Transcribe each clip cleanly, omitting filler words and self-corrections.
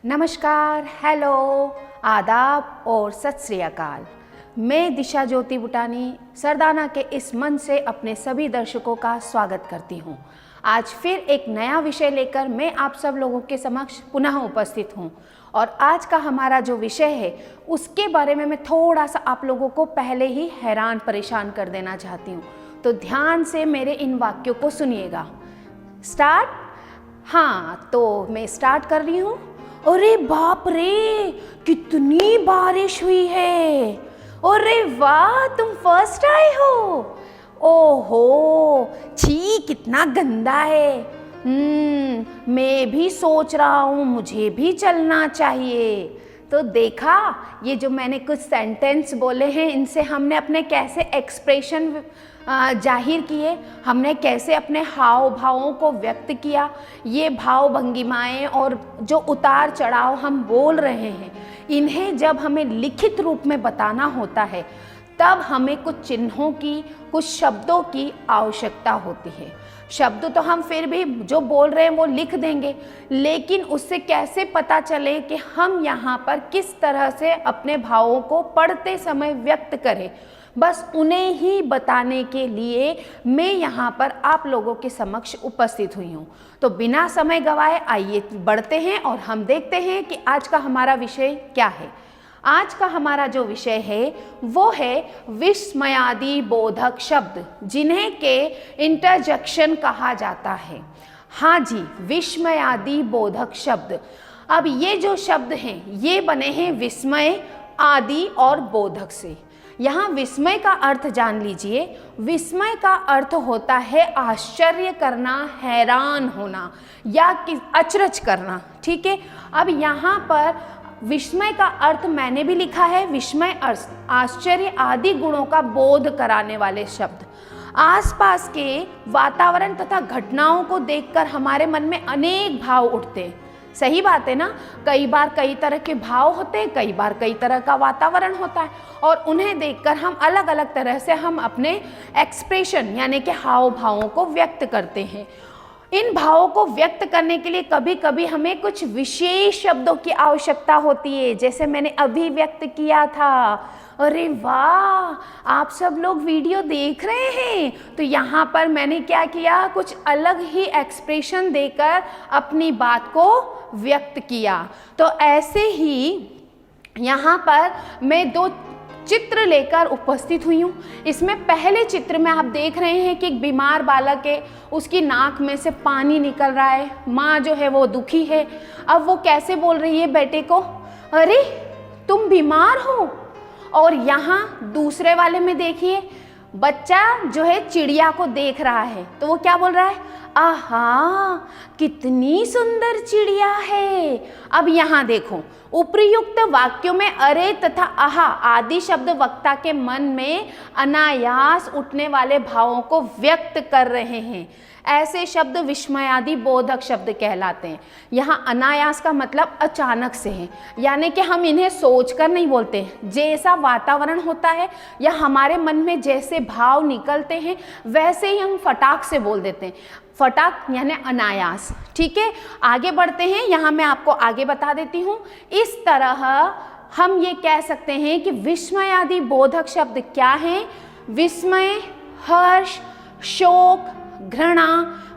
नमस्कार, हेलो, आदाब और सत श्री अकाल। मैं दिशा ज्योति बुटानी सरदाना के इस मंच से अपने सभी दर्शकों का स्वागत करती हूँ। आज फिर एक नया विषय लेकर मैं आप सब लोगों के समक्ष पुनः उपस्थित हूँ और आज का हमारा जो विषय है उसके बारे में मैं थोड़ा सा आप लोगों को पहले ही हैरान परेशान कर देना चाहती हूँ, तो ध्यान से मेरे इन वाक्यों को सुनिएगा। स्टार्ट। हाँ, तो मैं स्टार्ट कर रही हूँ। अरे बाप रे, कितनी बारिश हुई है। अरे वाह, तुम फर्स्ट आए हो। ओहो, छी कितना गंदा है। मैं भी सोच रहा हूँ मुझे भी चलना चाहिए। तो देखा, ये जो मैंने कुछ सेंटेंस बोले हैं इनसे हमने अपने कैसे एक्सप्रेशन जाहिर किए, हमने कैसे अपने हाव भावों को व्यक्त किया। ये भाव भंगिमाएं और जो उतार चढ़ाव हम बोल रहे हैं, इन्हें जब हमें लिखित रूप में बताना होता है तब हमें कुछ चिन्हों की, कुछ शब्दों की आवश्यकता होती है। शब्द तो हम फिर भी जो बोल रहे हैं वो लिख देंगे, लेकिन उससे कैसे पता चले कि हम यहाँ पर किस तरह से अपने भावों को पढ़ते समय व्यक्त करें, बस उन्हें ही बताने के लिए मैं यहाँ पर आप लोगों के समक्ष उपस्थित हुई हूँ। तो बिना समय गवाए आइए बढ़ते हैं और हम देखते हैं कि आज का हमारा विषय क्या है। आज का हमारा जो विषय है वो है विस्मयादि बोधक शब्द, जिन्हें के इंटरजेक्शन कहा जाता है। हाँ जी, विस्मयादि बोधक शब्द। अब ये जो शब्द हैं ये बने हैं विस्मय, आदि और बोधक से। यहाँ विस्मय का अर्थ जान लीजिए। विस्मय का अर्थ होता है आश्चर्य करना, हैरान होना या अचरज करना। ठीक है, अब यहाँ पर विस्मय का अर्थ मैंने भी लिखा है। विस्मय आश्चर्य आदि गुणों का बोध कराने वाले शब्द। आसपास के वातावरण तथा घटनाओं को देखकर हमारे मन में अनेक भाव उठते हैं। सही बात है ना। कई बार कई तरह के भाव होते हैं, कई बार कई तरह का वातावरण होता है और उन्हें देखकर हम अलग अलग तरह से हम अपने एक्सप्रेशन यानी कि हाव भावों को व्यक्त करते हैं। इन भावों को व्यक्त करने के लिए कभी कभी हमें कुछ विशेष शब्दों की आवश्यकता होती है, जैसे मैंने अभी व्यक्त किया था। अरे वाह, आप सब लोग वीडियो देख रहे हैं। तो यहाँ पर मैंने क्या किया, कुछ अलग ही एक्सप्रेशन देकर अपनी बात को व्यक्त किया। तो ऐसे ही यहाँ पर मैं दो चित्र लेकर उपस्थित हुई हूँ। इसमें पहले चित्र में आप देख रहे हैं कि एक बीमार बालक है, उसकी नाक में से पानी निकल रहा है। माँ जो है वो दुखी है। अब वो कैसे बोल रही है बेटे को, अरे तुम बीमार हो। और यहाँ दूसरे वाले में देखिए, बच्चा जो है चिड़िया को देख रहा है, तो वो क्या बोल रहा है, आहा कितनी सुंदर चिड़िया है। अब यहाँ देखो, उपयुक्त वाक्यों में अरे तथा आहा आदि शब्द वक्ता के मन में अनायास उठने वाले भावों को व्यक्त कर रहे हैं। ऐसे शब्द विस्मयादि बोधक शब्द कहलाते हैं। यहाँ अनायास का मतलब अचानक से है, यानी कि हम इन्हें सोचकर नहीं बोलते। जैसा वातावरण होता है या हमारे मन में जैसे भाव निकलते हैं वैसे ही हम फटाक से बोल देते हैं। फटाक यानी अनायास। ठीक है, आगे बढ़ते हैं। यहाँ मैं आपको आगे बता देती हूँ। इस तरह हम ये कह सकते हैं कि विस्मयादि बोधक शब्द क्या हैं। विस्मय, हर्ष, शोक, घृणा,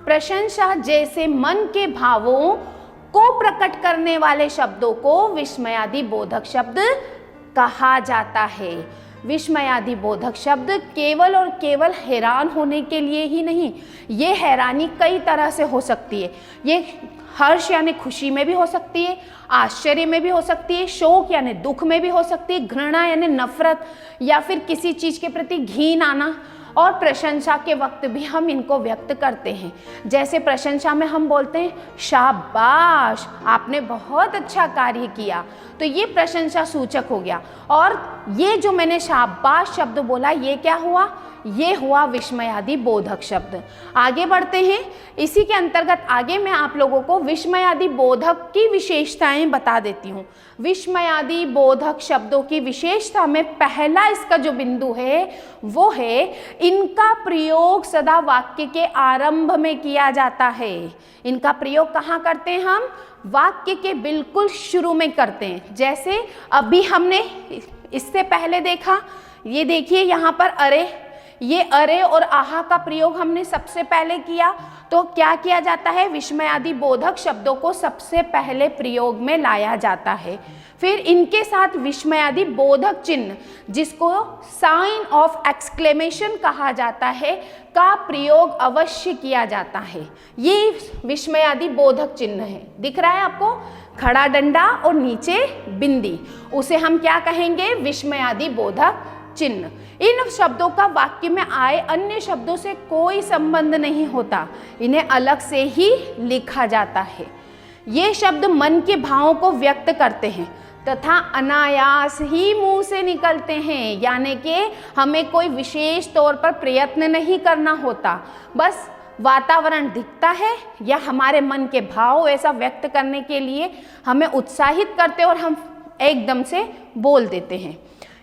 प्रशंसा जैसे मन के भावों को प्रकट करने वाले शब्दों को विस्मयादि बोधक शब्द कहा जाता है। विस्मयादि बोधक शब्द केवल और केवल हैरान होने के लिए ही नहीं, ये हैरानी कई तरह से हो सकती है। ये हर्ष यानी खुशी में भी हो सकती है, आश्चर्य में भी हो सकती है, शोक यानी दुख में भी हो सकती है, घृणा यानी नफरत या फिर किसी चीज़ के प्रति घिन आना, और प्रशंसा के वक्त भी हम इनको व्यक्त करते हैं। जैसे प्रशंसा में हम बोलते हैं शाबाश, आपने बहुत अच्छा कार्य किया, तो ये प्रशंसा सूचक हो गया। और ये जो मैंने शाबाश शब्द बोला, ये क्या हुआ, ये हुआ विस्मयादि बोधक शब्द। आगे बढ़ते हैं, इसी के अंतर्गत आगे मैं आप लोगों को विस्मयादि बोधक की विशेषताएं बता देती हूँ। विस्मयादि बोधक शब्दों की विशेषता में पहला इसका जो बिंदु है वो है इनका प्रयोग सदा वाक्य के आरंभ में किया जाता है। इनका प्रयोग कहाँ करते हैं हम? वाक्य के बिल्कुल शुरू में करते हैं। जैसे अभी हमने इससे पहले देखा, ये देखिए यहाँ पर अरे, ये अरे और आहा का प्रयोग हमने सबसे पहले किया। तो क्या किया जाता है? विस्मयादि बोधक शब्दों को सबसे पहले प्रयोग में लाया जाता है। फिर इनके साथ विस्मयादि बोधक चिन्ह, जिसको साइन ऑफ एक्सक्लेमेशन कहा जाता है, का प्रयोग अवश्य किया जाता है। ये विस्मयादि बोधक चिन्ह है, दिख रहा है आपको? खड़ा डंडा और नीचे बिंदी, उसे हम क्या कहेंगे? विस्मयादि बोधक चिन्ह। इन शब्दों का वाक्य में आए अन्य शब्दों से कोई संबंध नहीं होता, इन्हें अलग से ही लिखा जाता है। ये शब्द मन के भावों को व्यक्त करते हैं तथा अनायास ही मुंह से निकलते हैं, यानी कि हमें कोई विशेष तौर पर प्रयत्न नहीं करना होता, बस वातावरण दिखता है या हमारे मन के भाव ऐसा व्यक्त करने के लिए हमें उत्साहित करते और हम एकदम से बोल देते हैं।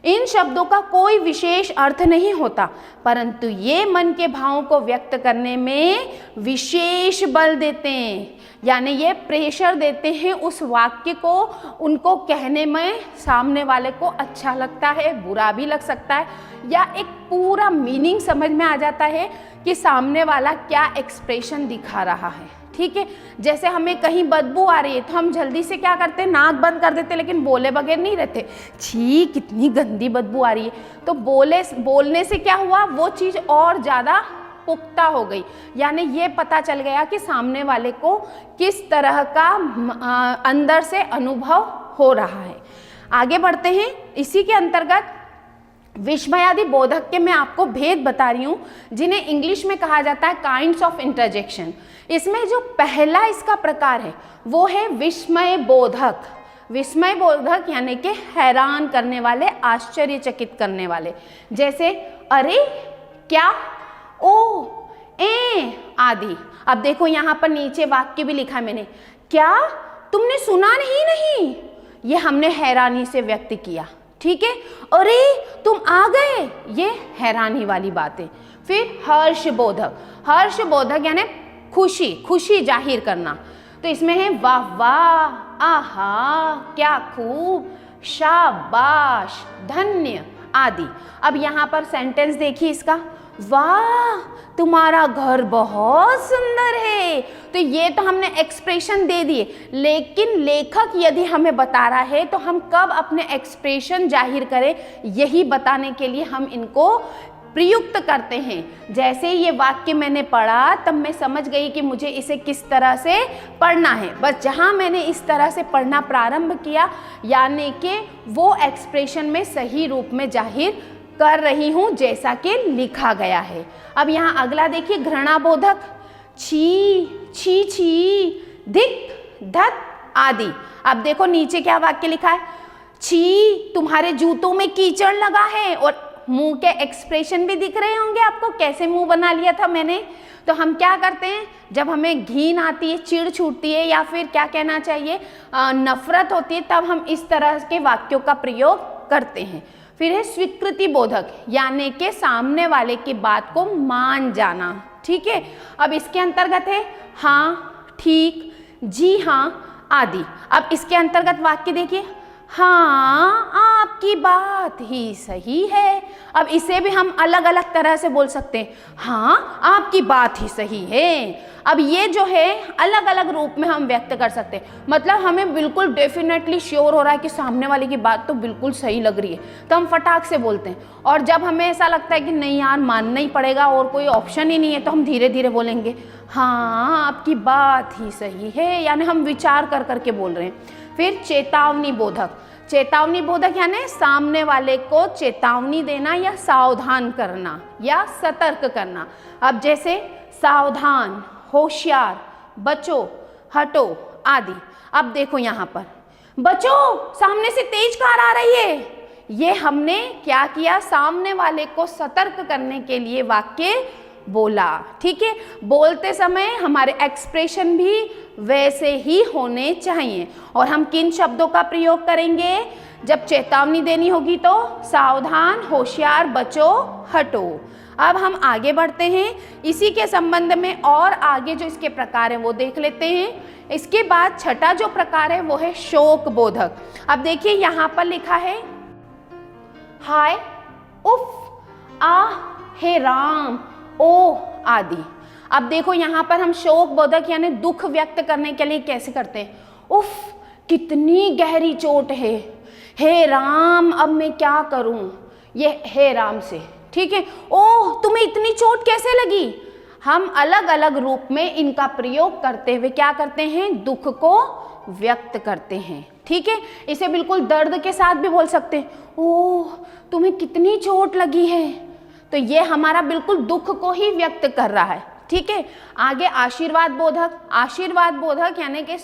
इन शब्दों का कोई विशेष अर्थ नहीं होता, परंतु ये मन के भावों को व्यक्त करने में विशेष बल देते हैं, यानी ये प्रेशर देते हैं उस वाक्य को, उनको कहने में सामने वाले को अच्छा लगता है, बुरा भी लग सकता है, या एक पूरा मीनिंग समझ में आ जाता है कि सामने वाला क्या एक्सप्रेशन दिखा रहा है। ठीक है, जैसे हमें कहीं बदबू आ रही है तो हम जल्दी से क्या करते हैं? नाक बंद कर देते, लेकिन बोले बगैर नहीं रहते। छी, कितनी गंदी बदबू आ रही है, तो बोलने से क्या हुआ? वो चीज़ और ज़्यादा पुख्ता हो गई, यानी ये पता चल गया कि सामने वाले को किस तरह का अंदर से अनुभव हो रहा है। आगे बढ़ते हैं, इसी के अंतर्गत विस्मयादि बोधक के मैं आपको भेद बता रही हूँ, जिन्हें इंग्लिश में कहा जाता है काइंड्स ऑफ इंटरजेक्शन। इसमें जो पहला इसका प्रकार है वो है विस्मय बोधक। विस्मय बोधक यानी कि हैरान करने वाले, आश्चर्यचकित करने वाले, जैसे अरे, क्या, ओ, ए आदि। अब देखो यहाँ पर नीचे वाक्य भी लिखा है मैंने, क्या तुमने सुना नहीं? ये हमने हैरानी से व्यक्त किया। ठीक है, अरे तुम आ गए, ये हैरानी वाली बात है। फिर हर्षबोधक, हर्षबोधक यानी खुशी जाहिर करना। तो इसमें है वाह वाह, आहा, क्या खूब, शाबाश, धन्य आदि। अब यहाँ पर सेंटेंस देखिए इसका, वाह तुम्हारा घर बहुत सुंदर है। तो ये तो हमने एक्सप्रेशन दे दिए, लेकिन लेखक यदि हमें बता रहा है तो हम कब अपने एक्सप्रेशन जाहिर करें, यही बताने के लिए हम इनको प्रयुक्त करते हैं। जैसे ये वाक्य मैंने पढ़ा तब मैं समझ गई कि मुझे इसे किस तरह से पढ़ना है। बस जहाँ मैंने इस तरह से पढ़ना प्रारंभ किया, यानी कि वो एक्सप्रेशन में सही रूप में जाहिर कर रही हूँ जैसा कि लिखा गया है। अब यहाँ अगला देखिए, घृणाबोधक, छी छी छी, धिक धत आदि। अब देखो नीचे क्या वाक्य लिखा है, छी तुम्हारे जूतों में कीचड़ लगा है, और मुंह के एक्सप्रेशन भी दिख रहे होंगे आपको, कैसे मुंह बना लिया था मैंने। तो हम क्या करते हैं, जब हमें घिन आती है, चिढ़ छूटती है, या फिर क्या कहना चाहिए, नफरत होती है, तब हम इस तरह के वाक्यों का प्रयोग करते हैं। फिर है स्वीकृति बोधक, यानी कि सामने वाले की बात को मान जाना। ठीक है, अब इसके अंतर्गत है हाँ, ठीक, जी हाँ आदि। अब इसके अंतर्गत वाक्य देखिए, हाँ आपकी बात ही सही है। अब इसे भी हम अलग अलग तरह से बोल सकते हैं, हाँ आपकी बात ही सही है। अब ये जो है अलग अलग रूप में हम व्यक्त कर सकते हैं, मतलब हमें बिल्कुल डेफिनेटली श्योर हो रहा है कि सामने वाले की बात तो बिल्कुल सही लग रही है, तो हम फटाक से बोलते हैं। और जब हमें ऐसा लगता है कि नहीं यार मानना ही पड़ेगा और कोई ऑप्शन ही नहीं है, तो हम धीरे धीरे बोलेंगे, हाँ आपकी बात ही सही है, यानी हम विचार कर करके बोल रहे हैं। फिर चेतावनी बोधक, चेतावनी बोधक यानी सामने वाले को चेतावनी देना या सावधान करना या सतर्क करना। अब जैसे सावधान, होशियार, बचो, हटो आदि। अब देखो यहाँ पर, बचो सामने से तेज कार आ रही है, ये हमने क्या किया, सामने वाले को सतर्क करने के लिए वाक्य बोला। ठीक है, बोलते समय हमारे एक्सप्रेशन भी वैसे ही होने चाहिए। और हम किन शब्दों का प्रयोग करेंगे, जब चेतावनी देनी होगी तो सावधान, होशियार, बचो, हटो। अब हम आगे बढ़ते हैं, इसी के संबंध में और आगे जो इसके प्रकार हैं वो देख लेते हैं। इसके बाद छठा जो प्रकार है वो है शोक बोधक। अब देखिए यहाँ पर लिखा है हाय, उफ, आह, हे राम, ओ आदि। अब देखो यहाँ पर हम शोक बोधक यानी दुख व्यक्त करने के लिए कैसे करते हैं, उफ, कितनी गहरी चोट है, हे राम, अब मैं क्या करूं, ये हे राम से। ठीक है, ओह, तुम्हें इतनी चोट कैसे लगी। हम अलग अलग रूप में इनका प्रयोग करते हुए क्या करते हैं, दुख को व्यक्त करते हैं। ठीक है, इसे बिल्कुल दर्द के साथ भी बोल सकते हैं, ओह, तुम्हें कितनी चोट लगी है, तो ये हमारा बिल्कुल दुख को ही व्यक्त कर रहा है। ठीक है, आगे आशीर्वाद बोधक। आशीर्वाद बोधक यानी कि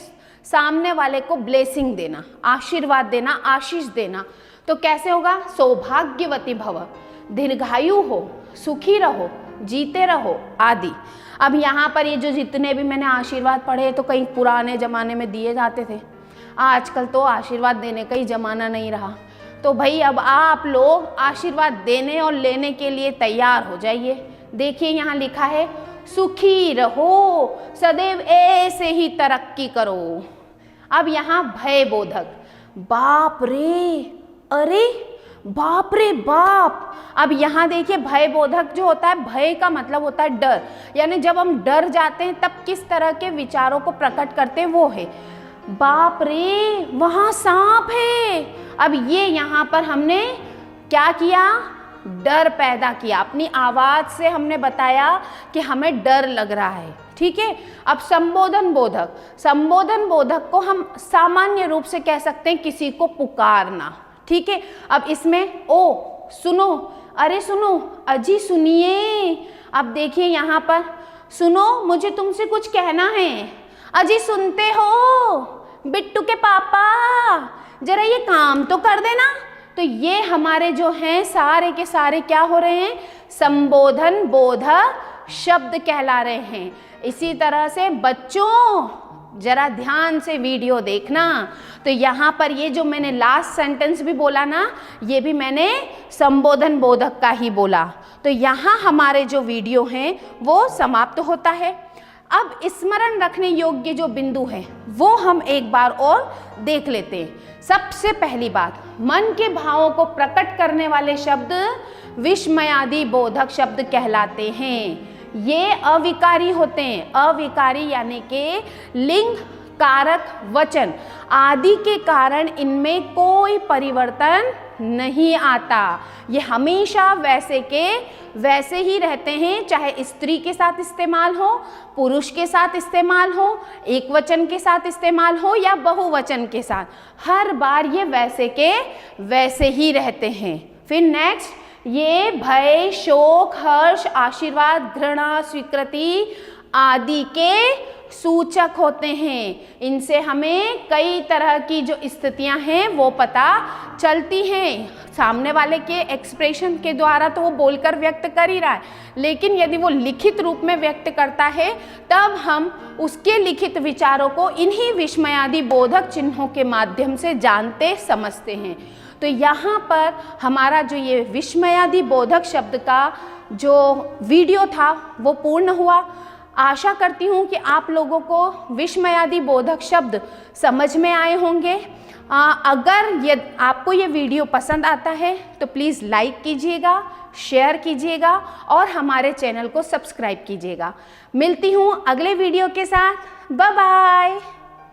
सामने वाले को ब्लेसिंग देना, आशीर्वाद देना, आशीष देना। तो कैसे होगा, सौभाग्यवती भव, दीर्घायु हो, सुखी रहो, जीते रहो आदि। अब यहाँ पर ये जो जितने भी मैंने आशीर्वाद पढ़े तो कहीं पुराने ज़माने में दिए जाते थे, आजकल तो आशीर्वाद देने का ही ज़माना नहीं रहा। तो भाई अब आप लोग आशीर्वाद देने और लेने के लिए तैयार हो जाइए। देखिए यहाँ लिखा है सुखी रहो, सदैव ऐसे ही तरक्की करो। अब यहाँ भय बोधक, बाप रे, अरे बाप रे बाप। अब यहाँ देखिए भय बोधक जो होता है, भय का मतलब होता है डर, यानी जब हम डर जाते हैं तब किस तरह के विचारों को प्रकट करते हैं वो है, बाप रे वहाँ सांप है। अब ये यहाँ पर हमने क्या किया, डर पैदा किया, अपनी आवाज से हमने बताया कि हमें डर लग रहा है। ठीक है, अब संबोधन बोधक। संबोधन बोधक को हम सामान्य रूप से कह सकते हैं किसी को पुकारना। ठीक है, अब इसमें ओ, सुनो, अरे सुनो, अजी सुनिए। अब देखिए यहाँ पर सुनो, मुझे तुमसे कुछ कहना है, अजी सुनते हो, बिट्टू के पापा जरा ये काम तो कर देना। तो ये हमारे जो हैं सारे के सारे क्या हो रहे हैं, संबोधन बोधक शब्द कहला रहे हैं। इसी तरह से बच्चों जरा ध्यान से वीडियो देखना। तो यहाँ पर ये जो मैंने लास्ट सेंटेंस भी बोला ना, ये भी मैंने संबोधन बोधक का ही बोला। तो यहाँ हमारे जो वीडियो हैं वो समाप्त होता है। अब स्मरण रखने योग्य जो बिंदु है वो हम एक बार और देख लेते हैं। सबसे पहली बात, मन के भावों को प्रकट करने वाले शब्द विस्मयादि बोधक शब्द कहलाते हैं। ये अविकारी होते हैं। अविकारी यानी कि लिंग, कारक, वचन आदि के कारण इनमें कोई परिवर्तन नहीं आता। ये हमेशा वैसे के वैसे ही रहते हैं, चाहे स्त्री के साथ इस्तेमाल हो, पुरुष के साथ इस्तेमाल हो, एक वचन के साथ इस्तेमाल हो या बहुवचन के साथ, हर बार ये वैसे के वैसे ही रहते हैं। फिर नेक्स्ट, ये भय, शोक, हर्ष, आशीर्वाद, घृणा, स्वीकृति आदि के सूचक होते हैं। इनसे हमें कई तरह की जो स्थितियां हैं वो पता चलती हैं। सामने वाले के एक्सप्रेशन के द्वारा तो वो बोलकर व्यक्त कर ही रहा है, लेकिन यदि वो लिखित रूप में व्यक्त करता है तब हम उसके लिखित विचारों को इन्हीं विस्मयादि बोधक चिन्हों के माध्यम से जानते समझते हैं। तो यहाँ पर हमारा जो ये विस्मयादि बोधक शब्द का जो वीडियो था वो पूर्ण हुआ। आशा करती हूँ कि आप लोगों को विस्मयादि बोधक शब्द समझ में आए होंगे। अगर आपको ये वीडियो पसंद आता है तो प्लीज़ लाइक कीजिएगा, शेयर कीजिएगा और हमारे चैनल को सब्सक्राइब कीजिएगा। मिलती हूँ अगले वीडियो के साथ। Bye bye.